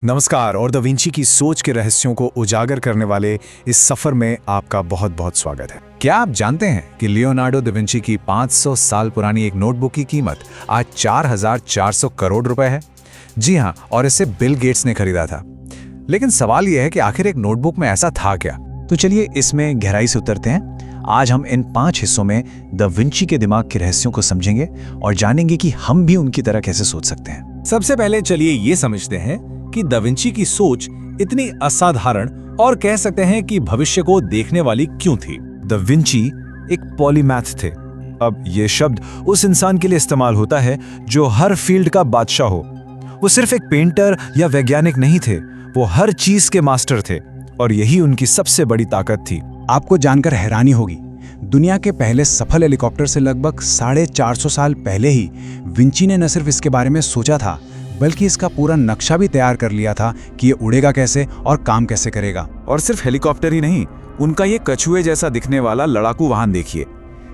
नमस्कार और da Vinci की सोच के रहस्यों को उजागर करने वाले इस सफर में आपका बहुत बहुत स्वागत है। क्या आप जानते हैं कि लियोनार्डो दा विंची की 500 साल पुरानी एक नोटबुक की कीमत आज 4,400 करोड़ रुपए है? जी हाँ, और इसे बिल गेट्स ने खरीदा था। लेकिन सवाल यह है कि आखिर एक नोटबुक में ऐसा था क्या? तो चलिए इसमें गहराई से उतरते हैं। आज हम इन 5 हिस्सों में दा विंची के दिमाग के रहस्यों को समझेंगे और जानेंगे कि हम भी उनकी तरह कैसे सोच सकते हैं। सबसे पहले चलिए ये समझते हैं कि दा विंची की सोच इतनी असाधारण और कह सकते हैं कि भविष्य को देखने वाली क्यों थी। दा विंची एक पॉलीमैथ थे। अब ये शब्द उस इंसान के लिए इस्तेमाल होता है जो हर फील्ड का बादशाह हो। वो सिर्फ एक पेंटर या वैज्ञानिक नहीं थे, वो हर चीज के मास्टर थे और यही उनकी सबसे बड़ी ताकत थी। आपको जानकर हैरानी होगी, दुनिया के पहले सफल हेलीकॉप्टर से लगभग 450 साल पहले ही विंची ने न सिर्फ इसके बारे में सोचा था, बल्कि इसका पूरा नक्शा भी तैयार कर लिया था कि ये उड़ेगा कैसे और काम कैसे करेगा। और सिर्फ हेलीकॉप्टर ही नहीं, उनका ये कछुए जैसा दिखने वाला लड़ाकू वाहन देखिए।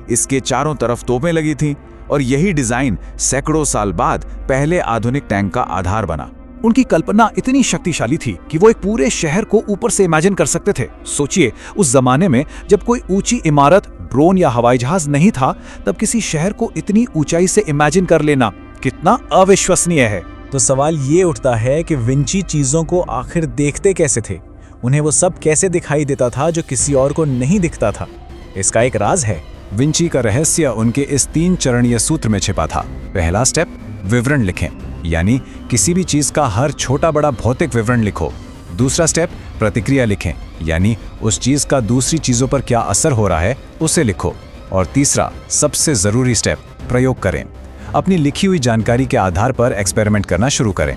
इसके चारों तरफ तोपें लगी थीं और यही डिजाइन सैकड़ों साल बाद पहले आधुनिक टैंक का आधार बना। उनकी कल्पना इतनी शक्तिशाली थी कि वो एक पूरे शहर को ऊपर से इमेजिन कर सकते थे। सोचिए, उस जमाने में जब कोई ऊंची इमारत, ड्रोन या हवाई जहाज नहीं था, तब किसी शहर को इतनी ऊंचाई से इमेजिन कर लेना कितना अविश्वसनीय है। तो सवाल ये उठता है कि विंची चीजों को आखिर देखते कैसे थे? उन्हें वो सब कैसे दिखाई देता था जो किसी और को नहीं दिखता था? इसका एक राज है। विंची का रहस्य उनके इस 3 चरणीय सूत्र में छिपा था। पहला स्टेप, विवरण लिखें, यानी किसी भी चीज का हर छोटा बड़ा भौतिक विवरण लिखो। दूसरा स्टेप, प्रतिक्रिया लिखें, यानी उस चीज का दूसरी चीजों पर क्या असर हो रहा है उसे लिखो। और तीसरा, सबसे जरूरी स्टेप, प्रयोग करें। अपनी लिखी हुई जानकारी के आधार पर एक्सपेरिमेंट करना शुरू करें।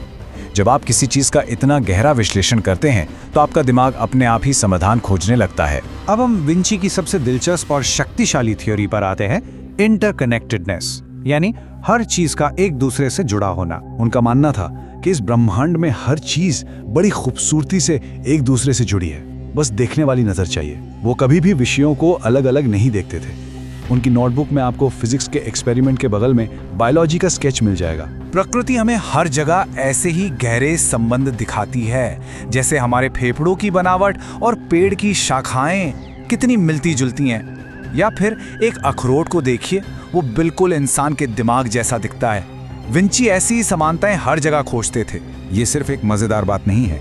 जब आप किसी चीज का इतना गहरा विश्लेषण करते हैं तो आपका दिमाग अपने आप ही समाधान खोजने लगता है। अब हम विंची की सबसे दिलचस्प और शक्तिशाली थ्योरी पर आते हैं, इंटरकनेक्टेडनेस, यानी हर चीज का एक दूसरे से जुड़ा होना। उनका मानना था कि इस ब्रह्मांड में हर चीज बड़ी खूबसूरती से एक दूसरे से जुड़ी है, बस देखने वाली नजर चाहिए। वो कभी भी विषयों को अलग अलग नहीं देखते थे। उनकी नोटबुक में आपको फिजिक्स के एक्सपेरिमेंट के बगल में बायोलॉजी का स्केच मिल जाएगा। प्रकृति हमें हर जगह ऐसे ही गहरे संबंध दिखाती है, जैसे हमारे फेफड़ों की बनावट और पेड़ की शाखाएं कितनी मिलती जुलती हैं। या फिर एक अखरोट को देखिए, वो बिल्कुल इंसान के दिमाग जैसा दिखता है। विंची ऐसी ही समानताएं हर जगह खोजते थे। ये सिर्फ एक मजेदार बात नहीं है,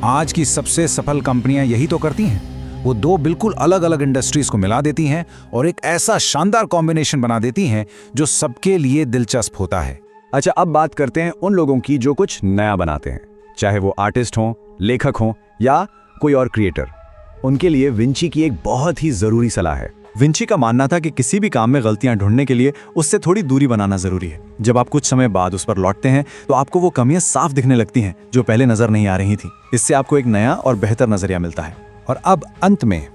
आज की सबसे सफल कंपनियां यही तो करती हैं। वो 2 बिल्कुल अलग अलग इंडस्ट्रीज को मिला देती हैं और एक ऐसा शानदार कॉम्बिनेशन बना देती हैं जो सबके लिए दिलचस्प होता है। अच्छा, अब बात करते हैं उन लोगों की जो कुछ नया बनाते हैं, चाहे वो आर्टिस्ट हों, लेखक हों या कोई और क्रिएटर। उनके लिए विंची की एक बहुत ही जरूरी सलाह है। विंची का मानना था कि किसी भी काम में गलतियां ढूंढने के लिए उससे थोड़ी दूरी बनाना जरूरी है। जब आप कुछ समय बाद उस पर लौटते हैं तो आपको वो कमियां साफ दिखने लगती हैं जो पहले नजर नहीं आ रही थी। इससे आपको एक नया और बेहतर नजरिया मिलता है। और अब अंत में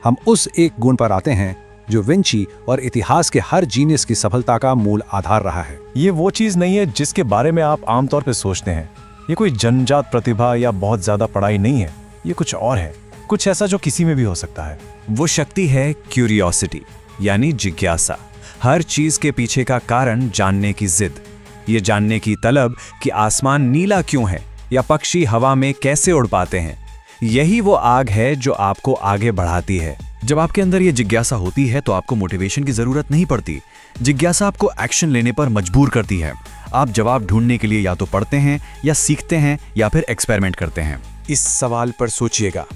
हम उस एक गुण पर आते हैं जो विंची और इतिहास के हर जीनियस की सफलता का मूल आधार रहा है। ये वो चीज नहीं है जिसके बारे में आप आमतौर पर सोचते हैं। ये कोई जन्मजात प्रतिभा या बहुत ज्यादा पढ़ाई नहीं है। ये कुछ और है, कुछ ऐसा जो किसी में भी हो सकता है। वो शक्ति है क्यूरियोसिटी, यानी जिज्ञासा। हर चीज के पीछे का कारण जानने की जिद, ये जानने की तलब कि आसमान नीला क्यों है या पक्षी हवा में कैसे उड़ पाते हैं। यही वो आग है जो आपको आगे बढ़ाती है। जब आपके अंदर ये जिज्ञासा होती है तो आपको मोटिवेशन की जरूरत नहीं पड़ती। जिज्ञासा आपको एक्शन लेने पर मजबूर करती है। आप जवाब ढूंढने के लिए या तो पढ़ते हैं या सीखते हैं या फिर एक्सपेरिमेंट करते हैं। इस सवाल पर सोचिएगा,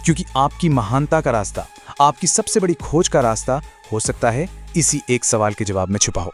क्योंकि आपकी महानता का रास्ता, आपकी सबसे बड़ी खोज का रास्ता हो सकता है इसी एक सवाल के जवाब में छुपा हो।